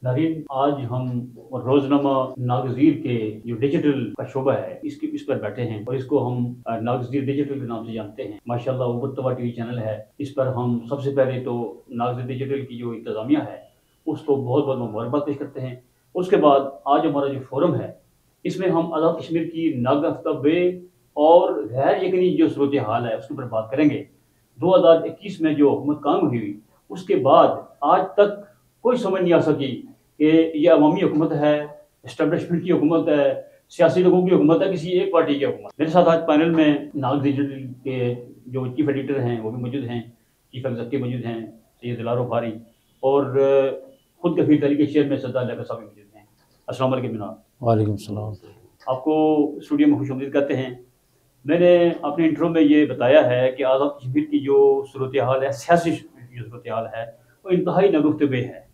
नाज़रीन, आज हम रोजनामा नागज़ीर के जो डिजिटल का शोबा है इस पर बैठे हैं और इसको हम नागज़ीर डिजिटल के नाम से जानते हैं। माशाल्लाह उबतवा टीवी चैनल है। इस पर हम सबसे पहले तो नागज़ीर डिजिटल की जो इंतज़ामिया है उसको बहुत बहुत मुबारकबाद पेश करते हैं। उसके बाद आज हमारा जो फोरम है इसमें हम आज़ाद कश्मीर की नागफ्ता बे और गैर यकीनी जो सूरत हाल है उसके ऊपर बात करेंगे। 2021 में जो हुकूमत कायम हुई उसके बाद आज तक कोई समझ नहीं आ सकी कि ये अवामी हुकूमत है, एस्टेब्लिशमेंट की हुकूमत है, सियासी लोगों की हुकूमत है, किसी एक पार्टी की हुकूमत। मेरे साथ आज पैनल में नाग डिजिटल के जो चीफ एडिटर हैं वो भी मौजूद हैं, चीफ एग्जीक्यूटिव मौजूद हैं सैयद दिलारो फारी, और खुद कफील तहरीक के चेयरमैन सरदार लियाकत साहब भी मौजूद हैं। अस्सलाम वालेकुम जनाब। वालेकुम सलाम। आपको स्टूडियो में खुश करते हैं। मैंने अपने इंट्रो में ये बताया है कि आज़ाद कश्मीर की जो सूरत हाल है, सियासी जो सूरत हाल है वो इंतहाई नगुफ्तबे है,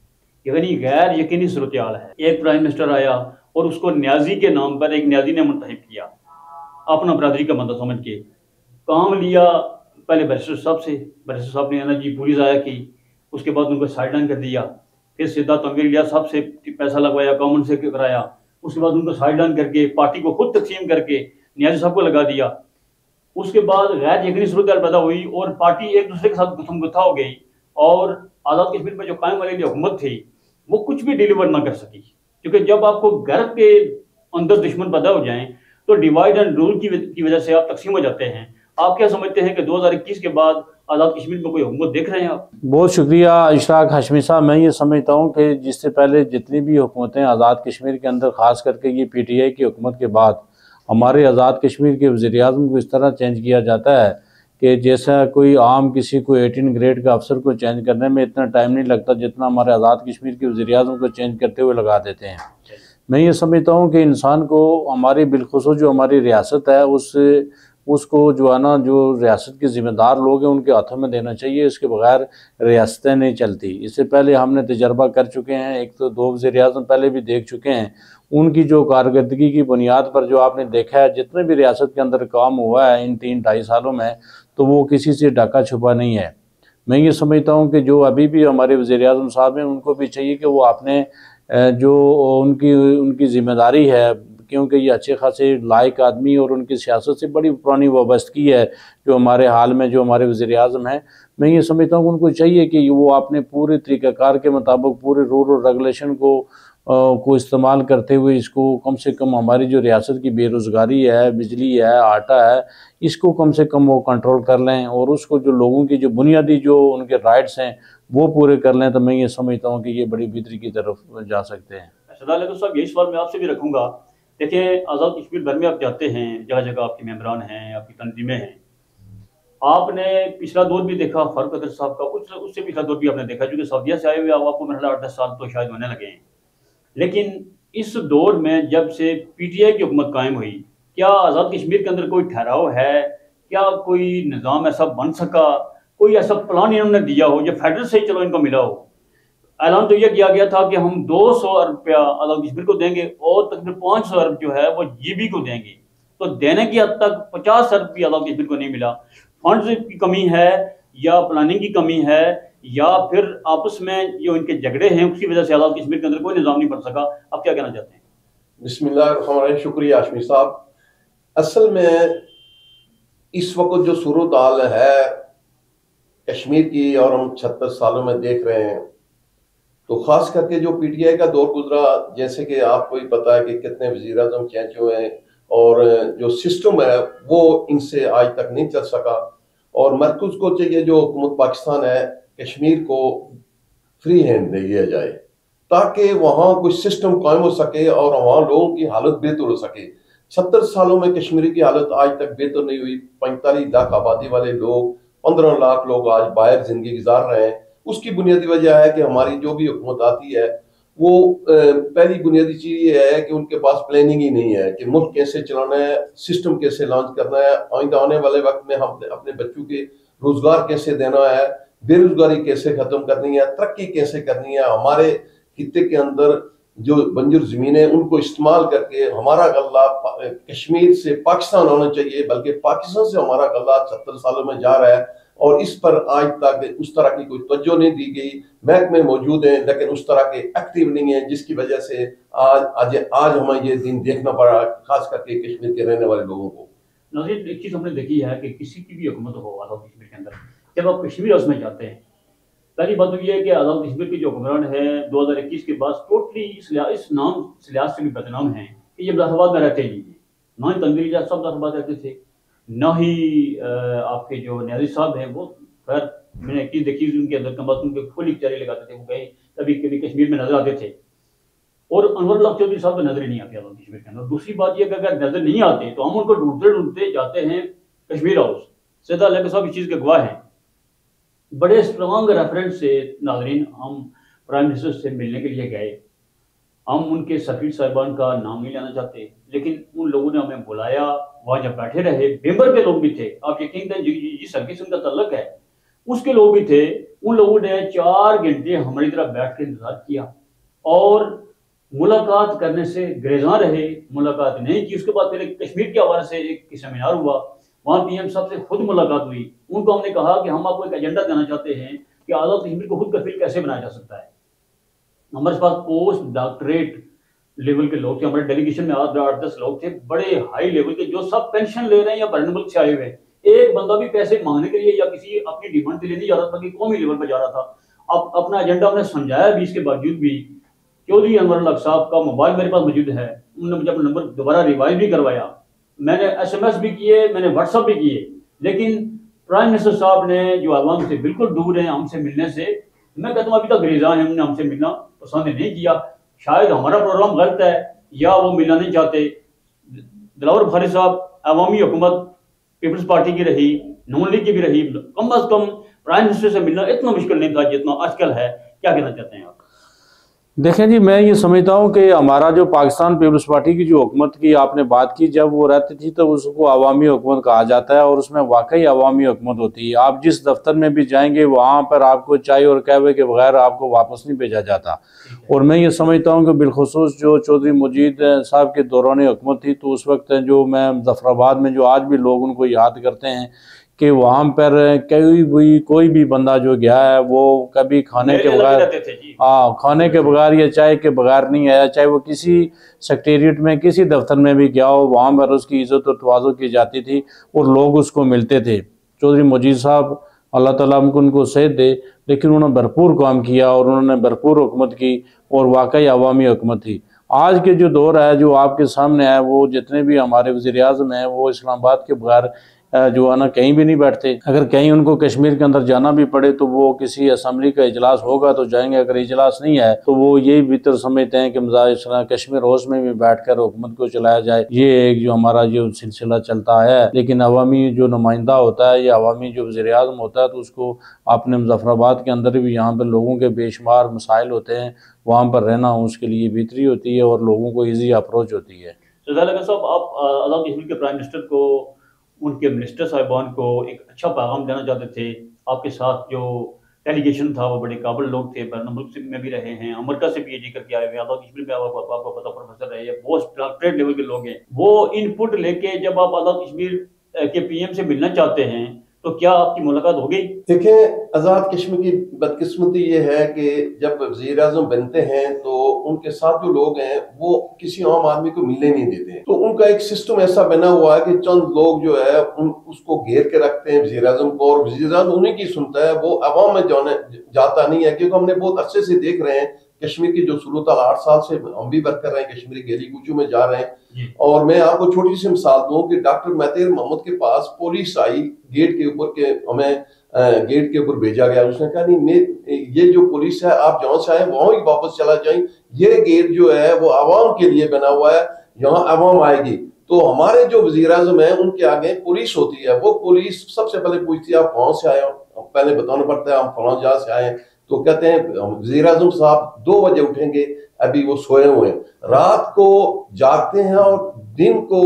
यानी गैर यकीनी सूरत हाल है। एक प्राइम मिनिस्टर आया और उसको न्याजी के नाम पर एक न्याजी ने मुंतखब किया, अपना बरादरी का बंदा समझ के काम लिया। पहले बैरिस्टर साहब से, बैरिस्टर साहब ने एनर्जी पूरी ज़ाया की, उसके बाद उनको साइड लाइन कर दिया। फिर सीधा तनवीर लिया साहब से पैसा लगवाया, गवर्नमेंट से कराया, उसके बाद उनको साइड लाइन करके पार्टी को खुद तकसीम करके न्याजी साहब को लगा दिया। उसके बाद गैर यकीनी सूरत पैदा हुई और पार्टी एक दूसरे के साथ गुत्थम हो गई और आज़ाद कश्मीर में जो कायम वाली हुकूमत थी वो कुछ भी डिलीवर ना कर सकी, क्योंकि जब आपको घर के अंदर दुश्मन पैदा हो जाएं तो डिवाइड एंड रूल की वजह से आप तकसीम हो जाते हैं। आप क्या समझते हैं कि 2021 के बाद आज़ाद कश्मीर में कोई हुकूमत देख रहे हैं आप? बहुत शुक्रिया इशराक हाशमी साहब। मैं ये समझता हूँ कि जिससे पहले जितनी भी हुकूमतें आज़ाद कश्मीर के अंदर, ख़ास करके ये PTI की हुकूमत के बाद हमारे आज़ाद कश्मीर के वज़ीर-ए-आज़म को इस तरह चेंज किया जाता है कि जैसा कोई आम किसी को 18 ग्रेड का अफसर को चेंज करने में इतना टाइम नहीं लगता जितना हमारे आज़ाद कश्मीर के वज़ीर-ए-आज़म को चेंज करते हुए लगा देते हैं। मैं ये समझता हूँ कि इंसान को हमारी बिलखुसूस जो हमारी रियासत है उसको जो है ना, जो रियासत के ज़िम्मेदार लोग हैं उनके हाथों में देना चाहिए। इसके बगैर रियासतें नहीं चलती। इससे पहले हमने तजर्बा कर चुके हैं, एक तो 2 वज़ीर-ए-आज़म पहले भी देख चुके हैं। उनकी जो कारकर्दगी की बुनियाद पर जो आपने देखा है, जितने भी रियासत के अंदर काम हुआ है इन 3-2.5 सालों में, तो वो किसी से ढका छुपा नहीं है। मैं ये समझता हूँ कि जो अभी भी हमारे वज़ीर-ए-आज़म साहब हैं उनको भी चाहिए कि वो आपने जो उनकी उनकी ज़िम्मेदारी है, क्योंकि ये अच्छे खासे लायक आदमी और उनकी सियासत से बड़ी पुरानी वाबस्तगी है जो हमारे हाल में जो हमारे वज़ीर-ए-आज़म हैं, मैं ये समझता हूँ उनको चाहिए कि वो अपने पूरे तरीक़ाकार के मुताबिक पूरे रूल और रेगुलेशन को इस्तेमाल करते हुए इसको कम से कम हमारी जो रियासत की बेरोज़गारी है, बिजली है, आटा है, इसको कम से कम वो कंट्रोल कर लें और उसको जो लोगों की जो बुनियादी जो उनके राइट्स हैं वो पूरे कर लें, तो मैं ये समझता हूँ कि ये बड़ी बेहतरी की तरफ जा सकते हैं। सरदार साहब, यही सवाल मैं आपसे भी रखूंगा। देखिए, आज़ाद कश्मीर भर में आप जाते हैं, जगह जगह आपके मेम्बरान हैं, आपकी तंजीमें हैं। आपने पिछला दौर भी देखा फारूक अब्दुल्ला साहब का, उससे पिछला दौर भी आपने देखा, क्योंकि सऊदीया से आए हुए आपको मेरे ख्याल 8-10 साल तो शायद होने लगे हैं। लेकिन इस दौर में जब से PTI की हुकूमत कायम हुई, क्या आज़ाद कश्मीर के अंदर कोई ठहराव है? क्या कोई निज़ाम ऐसा बन सका, कोई ऐसा प्लान इन्होंने दिया हो जो फेडरल से ही चलो इनको मिला हो? ऐलान तो यह किया गया था कि हम 200 अरब रुपया आज़ाद कश्मीर को देंगे और तकरीबन 500 अरब जो है वो GB को देंगे। तो देने की हद तक 50 अरब भी आज़ाद कश्मीर को नहीं मिला। फंड्स की कमी है या प्लानिंग की कमी है या फिर आपस में जो इनके झगड़े हैं उसकी वजह से आज़ाद कश्मीर के अंदर कोई निज़ाम नहीं बन सका? आप क्या कहना चाहते हैं? बिस्मिल्लाह, शुक्रिया आशमी साहब। असल में इस वक्त जो सूरत हाल है कश्मीर की और हम 76 सालों में देख रहे हैं, तो खास करके जो PTI का दौर गुजरा, जैसे कि आपको ही पता है कि कितने वज़ीर-ए-आज़म चेंज हुए हैं और जो सिस्टम है वो इनसे आज तक नहीं चल सका। और मरकज़ को चाहिए, जो हुकूमत पाकिस्तान है, कश्मीर को फ्री हैंड दे दिया जाए ताकि वहाँ कोई सिस्टम कायम हो सके और वहाँ लोगों की हालत बेहतर हो सके। 70 सालों में कश्मीर की हालत आज तक बेहतर नहीं हुई। 45 लाख आबादी वाले लोग, 15 लाख लोग आज बाहर जिंदगी गुजार रहे हैं। उसकी बुनियादी वजह है कि हमारी जो भी हुकूमत आती है वो पहली बुनियादी चीज़ ये है कि उनके पास प्लानिंग ही नहीं है कि मुल्क कैसे चलाना है, सिस्टम कैसे लॉन्च करना है, आइंदा आने वाले वक्त में हम अपने बच्चों के रोजगार कैसे देना है, बेरोजगारी कैसे खत्म करनी है, तरक्की कैसे करनी है, हमारे खित्ते के अंदर जो बंजर जमीन है उनको इस्तेमाल करके हमारा गल्ला कश्मीर से पाकिस्तान होना चाहिए, बल्कि पाकिस्तान से हमारा गल्ला 70 सालों में जा रहा है। और इस पर आज तक उस तरह की कोई तवज्जो नहीं दी गई। महकमे मौजूद हैं लेकिन उस तरह के एक्टिव नहीं है, जिसकी वजह से आज हमें ये दिन देखना पड़ा, खास करके कश्मीर के रहने वाले लोगों को। नाज़रीन, एक चीज़ हमने देखी है कि किसी की भी हुकूमत हो आज़ाद कश्मीर के अंदर, जब आप कश्मीर हाउस में जाते हैं, पहली बात तो ये है कि आज़ाद कश्मीर के जो हुक्मरान है 2021 के बाद टोटली इस लिहाज से भी बदनाम हैं कि ये मुज़ाहरात में रहते नहीं हैं। ना ही तंजील साहब मुज़ाहरात रहते थे, ना ही आपके जो न्याज़ी साहब हैं, वो खैर मैंने एक चीज़ देखी उनके अंदर कम उनके फुल इख्तियारी लगाते थे, वो गए कभी कभी कश्मीर में नजर आते थे, और अनवर अल्लाह चौधरी साहब तो नजर ही नहीं आते आज़ाद कश्मीर के अंदर। दूसरी बात यह कि अगर नजर नहीं आते तो हम उनको ढूंढते ढूंढते जाते हैं कश्मीर हाउस। सैयद अलैहि साहब इस चीज़ के गवाह हैं। बड़े स्ट्रॉन्ग रेफरेंस से नाजरीन हम प्राइम मिनिस्टर से मिलने के लिए गए। हम उनके सफीर साहिबान का नाम नहीं लेना चाहते, लेकिन उन लोगों ने हमें बुलाया, वहाँ जब बैठे रहे, मेंबर के लोग भी थे, आप यकीन करें जिस हल्के से उनका तल्लक है उसके लोग भी थे। उन लोगों ने 4 घंटे हमारी तरफ बैठ के इंतजार किया और मुलाकात करने से गुरेज़ां रहे, मुलाकात नहीं की। उसके बाद फिर कश्मीर के हवाले से एक सेमिनार हुआ, वहाँ पीएम साहब से खुद मुलाकात हुई। उनको हमने कहा कि हम आपको एक एजेंडा देना चाहते हैं कि आज़ाद कश्मीर को खुद कफील कैसे बनाया जा सकता है। हमारे पास पोस्ट डॉक्टरेट लेवल के लोग थे, हमारे डेलीगेशन में 8-10 लोग थे, बड़े हाई लेवल के, जो सब पेंशन ले रहे हैं या बरन मुल्क से आए हुए हैं। एक बंदा भी पैसे मांगने के लिए या किसी अपनी डिमांड के लिए नहीं जा रहा था कि कौमी लेवल पर जा रहा था। अब अपना एजेंडा हमने समझाया भी, इसके बावजूद भी चौधरी अनवर अल्लाह साहब का मोबाइल मेरे पास मौजूद है, उन्होंने मुझे अपना नंबर दोबारा रिवाइव भी करवाया, मैंने SMS भी किए, मैंने व्हाट्सअप भी किए, लेकिन प्राइम मिनिस्टर साहब ने जो आवाम से बिल्कुल दूर हैं हमसे मिलने से, मैं कहता हूँ अभी तक गुरेज़ां हैं, उन्होंने हमसे मिलना पसंद नहीं किया। शायद हमारा प्रोग्राम गलत है या वो मिलना नहीं चाहते। दिलावर बुखारी साहब अवामी हुकूमत पीपल्स पार्टी की रही, नून लीग की भी रही, कम अज कम प्राइम मिनिस्टर से मिलना इतना मुश्किल नहीं था जितना आजकल है। क्या कहना चाहते हैं आप? देखें जी, मैं ये समझता हूँ कि हमारा जो पाकिस्तान पीपल्स पार्टी की जो हुकूमत की आपने बात की, जब वो रहती थी तो उसको अवामी हुकूमत कहा जाता है और उसमें वाकई अवामी हुकूमत होती है। आप जिस दफ्तर में भी जाएंगे वहाँ पर आपको चाय और कहवे के बगैर आपको वापस नहीं भेजा जाता। और मैं ये समझता हूँ कि बिलखुसूस जो चौधरी मजीद साहब के दौरान हुकूमत थी, तो उस वक्त जो मैं मुजफ्फराबाद में जो आज भी लोग उनको याद करते हैं कि वहाँ पर कोई भी बंदा जो गया है वो कभी खाने के बगैर, खाने के बगैर या चाय के बगैर नहीं आया, चाहे वो किसी सेक्रेटेरिएट में किसी दफ्तर में भी गया हो, वहाँ पर उसकी इज़्ज़त और तवाज़ो की जाती थी और लोग उसको मिलते थे। चौधरी मजीद साहब अल्लाह ताला उनको सेहत दे, लेकिन उन्होंने भरपूर काम किया और उन्होंने भरपूर हुकूमत की और वाकई अवामी हुकूमत थी। आज के जो दौर है जो आपके सामने है, वो जितने भी हमारे वज़ीर आज़म हैं वो इस्लामाबाद के बगैर जो है ना कहीं भी नहीं बैठते। अगर कहीं उनको कश्मीर के अंदर जाना भी पड़े तो वो किसी असम्बली का इजलास होगा तो जाएंगे, अगर इजलास नहीं है तो वो यही भीतर समझते हैं कि कश्मीर हाउस में भी बैठकर हुकूमत को चलाया जाए। ये एक जो हमारा जो सिलसिला चलता है, लेकिन अवामी जो नुमाइंदा होता है या अवामी जो वज़ीर आज़म होता है तो उसको अपने मुजफ्फराबाद के अंदर भी यहाँ पर लोगों के बेशुमार मसाइल होते हैं, वहाँ पर रहना उसके लिए बेहतरी होती है और लोगों को ईजी अप्रोच होती है। साहब, आप आज़ाद कश्मीर के प्राइम मिनिस्टर को, उनके मिनिस्टर साहिबान को एक अच्छा पैगाम देना चाहते थे। आपके साथ जो डेलीगेशन था वो बड़े काबिल लोग थे, बरन मुल्क में भी रहे हैं, अमेरिका से PhD करके आए हुए, आज़ाद कश्मीर में आपको पता प्रोफेसर रहे हैं, पोस्ट डॉक्टरेट लेवल के लोग हैं। वो इनपुट लेके जब आप आज़ाद कश्मीर के PM से मिलना चाहते हैं तो क्या आपकी मुलाकात हो गई? देखें, आज़ाद कश्मीर की बदकिस्मती ये है कि जब वज़ीर आज़म बनते हैं तो उनके साथ जो लोग हैं वो किसी आम आदमी को मिलने नहीं देते। तो उनका एक सिस्टम ऐसा बना हुआ है कि चंद लोग जो है उसको घेर के रखते हैं वज़ीर आज़म को, और वज़ीर आज़म उन्हीं की सुनता है, वो अवाम में जाता नहीं है। क्योंकि हमने बहुत अच्छे से देख रहे हैं कश्मीर की जो सूरत 8 साल से हम भी वर्क कर रहे हैं, कश्मीरी गली कूचू में जा रहे हैं। और मैं आपको छोटी सी मिसाल दूं कि डॉक्टर महतीर मोहम्मद के पास पुलिस आई गेट के ऊपर के, हमें गेट के ऊपर भेजा गया। उसने कहा नहीं, ये जो पुलिस है आप जहाँ से आए वहां ही वापस चला जाए, ये गेट जो है वो आवाम के लिए बना हुआ है, यहाँ आवाम आएगी। तो हमारे जो वज़ीर आज़म है उनके आगे पुलिस होती है, वो पुलिस सबसे पहले पूछती है आप कहाँ से आए हो, पहले बताना पड़ता है हम फलां जगह से आए। तो कहते हैं वज़ीर आज़म साहब 2 बजे उठेंगे, अभी वो सोए हुए हैं, रात को जागते हैं और दिन को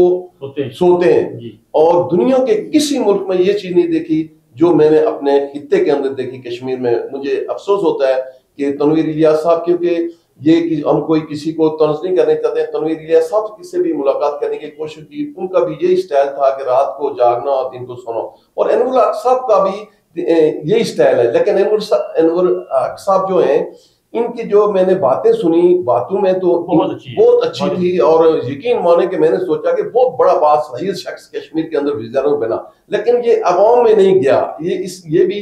सोते हैं। और दुनिया के किसी मुल्क में ये चीज नहीं देखी जो मैंने अपने खित्ते के अंदर देखी कश्मीर में। मुझे अफसोस होता है कि तनवीर इलियास साहब, क्योंकि ये कि हम कोई किसी को तंज नहीं करने चाहते, तनवीर इलियास साहब से किसी भी मुलाकात करने की कोशिश की, उनका भी यही स्टाइल था कि रात को जागना और दिन को सोना। और एनुल हक साहब का भी यही स्टाइल है। लेकिन अनवर हक साहब जो हैं, इनकी जो मैंने बातें सुनी, बातों में तो बहुत अच्छी थी, और यकीन माने कि मैंने सोचा कि बहुत बड़ा बासहीर शख्स कश्मीर के अंदर वज़ीर बना, लेकिन ये अवाम में नहीं गया। ये भी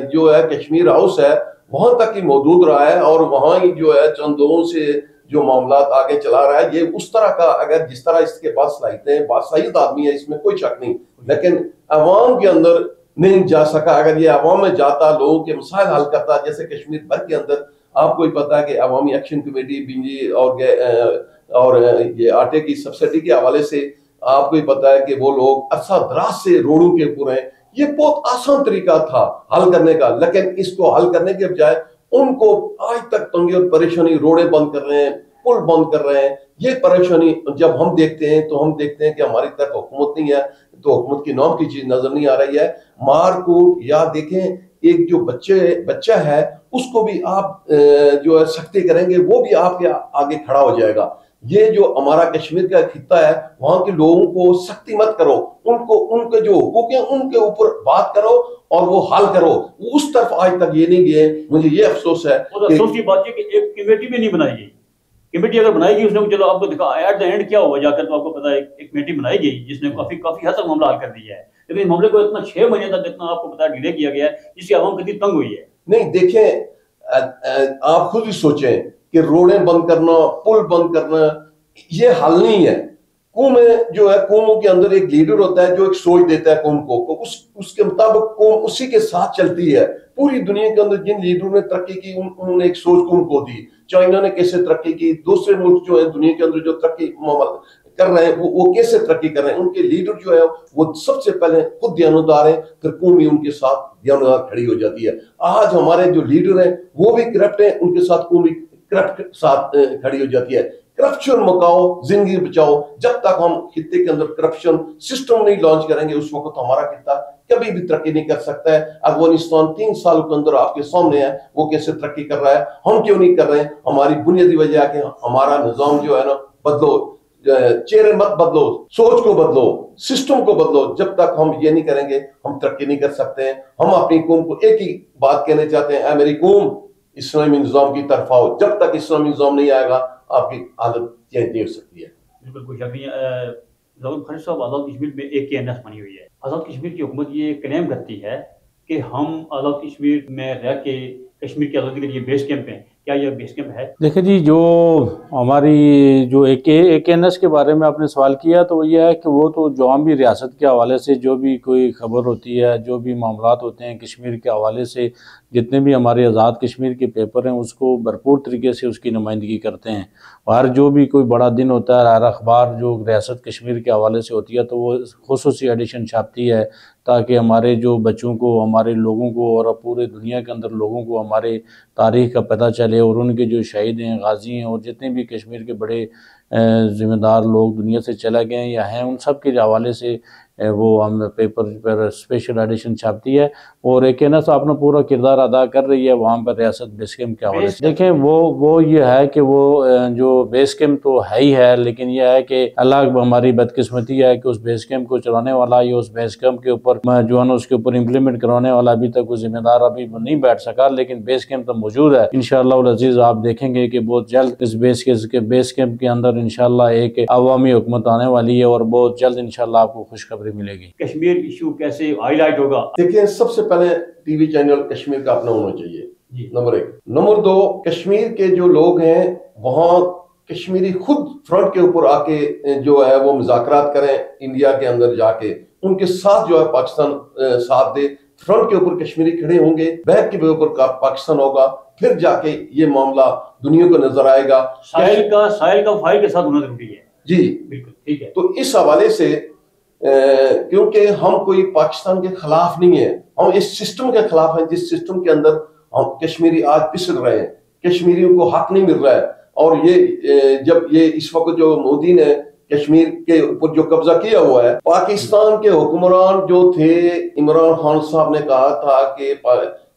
जो है कश्मीर हाउस है वहां तक ही मौजूद रहा है, और वहां ही जो है चंदों से जो मामला आगे चला रहा है। ये उस तरह का, अगर जिस तरह इसके पास सलाहियतें हैं, बासहीर आदमी है, इसमें कोई शक नहीं, लेकिन अवाम के अंदर नहीं जा सका। अगर ये अवाम में जाता, लोगों के मसाइल हल करता, जैसे कश्मीर भर के अंदर आपको ही पता है कि अवामी एक्शन कमेटी बिंजी और ये आटे की सब्सिडी के हवाले से आपको ही पता है कि वो लोग अरसा दराज से रोडों के ऊपर हैं। ये बहुत आसान तरीका था हल करने का, लेकिन इसको हल करने के बजाय उनको आज तक तंगी और परेशानी, रोडे बंद कर रहे हैं, पुल बंद कर रहे हैं। ये परेशानी जब हम देखते हैं तो हम देखते हैं कि हमारी तरफ हुकूमत नहीं है, तो हुकूमत की नाम की चीज नजर नहीं आ रही है। मारकूट, या देखें एक जो बच्चा है उसको भी आप जो है सख्ती करेंगे, वो भी आपके आगे खड़ा हो जाएगा। ये जो हमारा कश्मीर का खित्ता है, वहां के लोगों को सख्ती मत करो, उनको उनके जो हुकूक है उनके ऊपर बात करो और वो हल करो। उस तरफ आज तक ये नहीं गए। मुझे ये अफसोस है। अफसोस की बात है कि एक कमेटी भी नहीं बनाई गई। कमेटी अगर बनाएगी उसने, चलो आपको दिखा एट द एंड क्या हुआ जाकर, तो आपको पता है एक कमेटी बनाई गई जिसने काफी हद तक मामला हल कर दिया है, लेकिन इस मामले को इतना 6 महीने तक इतना आपको पता है डिले किया गया है, जिससे आवाम कितनी तंग हुई है। नहीं देखें, आप खुद ही सोचें कि रोडें बंद करना, पुल बंद करना, ये हल नहीं है। कौम में जो है, कौमों के अंदर एक लीडर होता है जो एक सोच देता है कौम को, उसके मुताबिक कौम उसी के साथ चलती है। पूरी दुनिया के अंदर जिन लीडरों ने तरक्की की, उन्होंने एक सोच कौम को दी। चाइना ने कैसे तरक्की की, दूसरे मुल्क जो है दुनिया के अंदर जो तरक्की कर रहे हैं, वो कैसे तरक्की कर रहे हैं, उनके लीडर जो है वो सबसे पहले खुद दयानतदार है, फिर कौम भी उनके साथ दयानतदार खड़ी हो जाती है। आज हमारे जो लीडर हैं वो भी करप्ट है, उनके साथ कौम भी करप्ट साथ खड़ी हो जाती है। करप्शन मकाओ, जिंदगी बचाओ। जब तक हम खित्ते के अंदर करप्शन सिस्टम नहीं लॉन्च करेंगे, उस वक्त हमारा खित्ता कभी भी तरक्की नहीं कर सकता है। अफगानिस्तान 3 सालों के अंदर आपके सामने है, वो कैसे तरक्की कर रहा है, हम क्यों नहीं कर रहे हैं? हमारी बुनियादी वजह है कि हमारा निजाम जो है ना, बदलो, चेहरे मत बदलो, सोच को बदलो, सिस्टम को बदलो। जब तक हम ये नहीं करेंगे हम तरक्की नहीं कर सकते हैं। हम अपनी कौम को एक ही बात कहना चाहते हैं, मेरी कौम इस्लामी निजाम की तरफ आओ। जब तक इस्लामी निजाम नहीं आएगा आपकी हालत चेंज नहीं हो सकती है। बिल्कुल कोई शक नहीं है। ज़फ़र खालिद साहब, आज़ाद कश्मीर में AKNS बनी हुई है। आज़ाद कश्मीर की हुकूमत ये क्लेम करती है कि हम आज़ाद कश्मीर में रह के कश्मीर की आज़ादी के लिए बेस कैंप हैं। क्या यह बेस कैंप है? देखिए जी, जो हमारी जो AKNS के बारे में आपने सवाल किया, तो ये है कि वो तो जो हम भी रियासत के हवाले से जो भी कोई खबर होती है, जो भी मामलात होते हैं कश्मीर के हवाले से, जितने भी हमारे आज़ाद कश्मीर के पेपर हैं उसको भरपूर तरीके से उसकी नुमाइंदगी करते हैं। हर जो भी कोई बड़ा दिन होता है, हर अखबार जो रियासत कश्मीर के हवाले से होती है तो वो खुसूसी एडिशन छापती है, ताकि हमारे जो बच्चों को, हमारे लोगों को और पूरे दुनिया के अंदर लोगों को हमारे तारीख़ का पता चले, और उनके जो शहीद हैं, गाजी हैं, और जितने भी कश्मीर के बड़े ज़िम्मेदार लोग दुनिया से चले गए हैं या हैं, उन सब के हवाले से वो हम पेपर पर स्पेशल एडिशन छापती है। और AKNS अपना पूरा किरदार अदा कर रही है वहाँ पर रियासत बेस कैम्प के हवाले से। देखें, वो ये है कि वो जो बेस कैम्प तो है ही है, लेकिन यह है कि अल्लाह हमारी बदकिस्मती है कि उस बेस कैम्प को चलाने वाला या उस बेस कैम्प के ऊपर जो है ना उसके ऊपर इम्प्लीमेंट करवाने वाला अभी तक कोई जिम्मेदार अभी नहीं बैठ सका। लेकिन बेस कैम्प तो मौजूद है। इंशाअल्लाह अज़ीज़ आप देखेंगे कि बहुत जल्द इस बेस कैम्प के अंदर इंशाअल्लाह एक अवामी हुकूमत आने वाली है, और बहुत जल्द इंशाअल्लाह आपको खुशखबरी मिलेगी। कश्मीर इशू कैसे हाईलाइट होगा? देखिए, सबसे पहले टीवी चैनल कश्मीर का अपना होना चाहिए, नंबर 1। नंबर 2, कश्मीर के जो लोग हैं वहाँ कश्मीरी खुद फ्रंट के ऊपर आके जो है वो मुज़ाकरात करें इंडिया के अंदर जाके, उनके साथ जो है पाकिस्तान साथ दे। फ्रंट के ऊपर कश्मीरी खड़े होंगे, बैक के ऊपर पाकिस्तान होगा, फिर जाके ये मामला दुनिया को नजर आएगा। साहिल का फाइल के साथ होना जरूरी है। जी बिल्कुल ठीक है। तो इस हवाले से क्योंकि हम कोई पाकिस्तान के खिलाफ नहीं है, हम इस सिस्टम के खिलाफ हैं जिस सिस्टम के अंदर हम कश्मीरी आज पिसल रहे हैं, कश्मीरियों को हक नहीं मिल रहा है। और ये जब ये इस वक्त जो मोदी ने कश्मीर के ऊपर जो कब्जा किया हुआ है, पाकिस्तान के हुक्मरान जो थे, इमरान खान साहब ने कहा था कि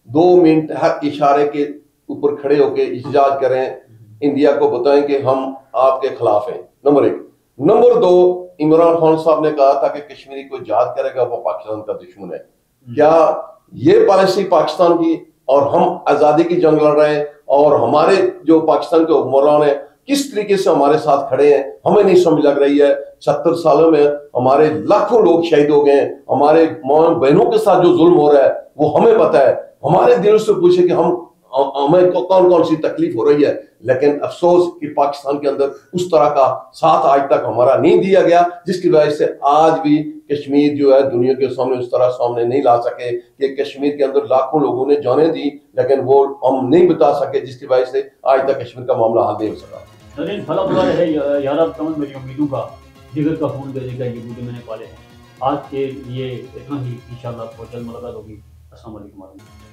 2 मिनट हर इशारे के ऊपर खड़े होकर एहतजाज करें, इंडिया को बताएं कि हम आपके खिलाफ हैं, नंबर 1। नंबर 2, इमरान खान साहब ने कहा था कि कश्मीरी को याद करेगा वो पाकिस्तान का दुश्मन है। क्या ये पॉलिसी पाकिस्तान की, और हम आज़ादी की जंग लड़ रहे हैं, और हमारे जो पाकिस्तान के हुक्मरान हैं किस तरीके से हमारे साथ खड़े हैं हमें नहीं समझ लग रही है। 70 सालों में हमारे लाखों लोग शहीद हो गए हैं, हमारे मां बहनों के साथ जो जुल्म हो रहा है वो हमें पता है। हमारे दिल से पूछे कि हमें कौन कौन सी तकलीफ हो रही है, लेकिन अफसोस कि पाकिस्तान के अंदर उस तरह का साथ आज तक हमारा नहीं दिया गया, जिसकी वजह से आज भी कश्मीर जो है दुनिया के सामने उस तरह सामने नहीं ला सके कि कश्मीर के अंदर लाखों लोगों ने जानें दी, लेकिन वो हम नहीं बता सके, जिसकी वजह से आज तक कश्मीर का मामला हल नहीं हो सका। नरीन भला बुरा रहे यार, तमन मेरी उम्मीदों का जिगर का खून देने का ये बूटे मैंने पाले हैं। आज के लिए इतना ही, इंशाल्लाह बहुत जल्द मुलाकात होगी। अस्सलाम वालेकुम।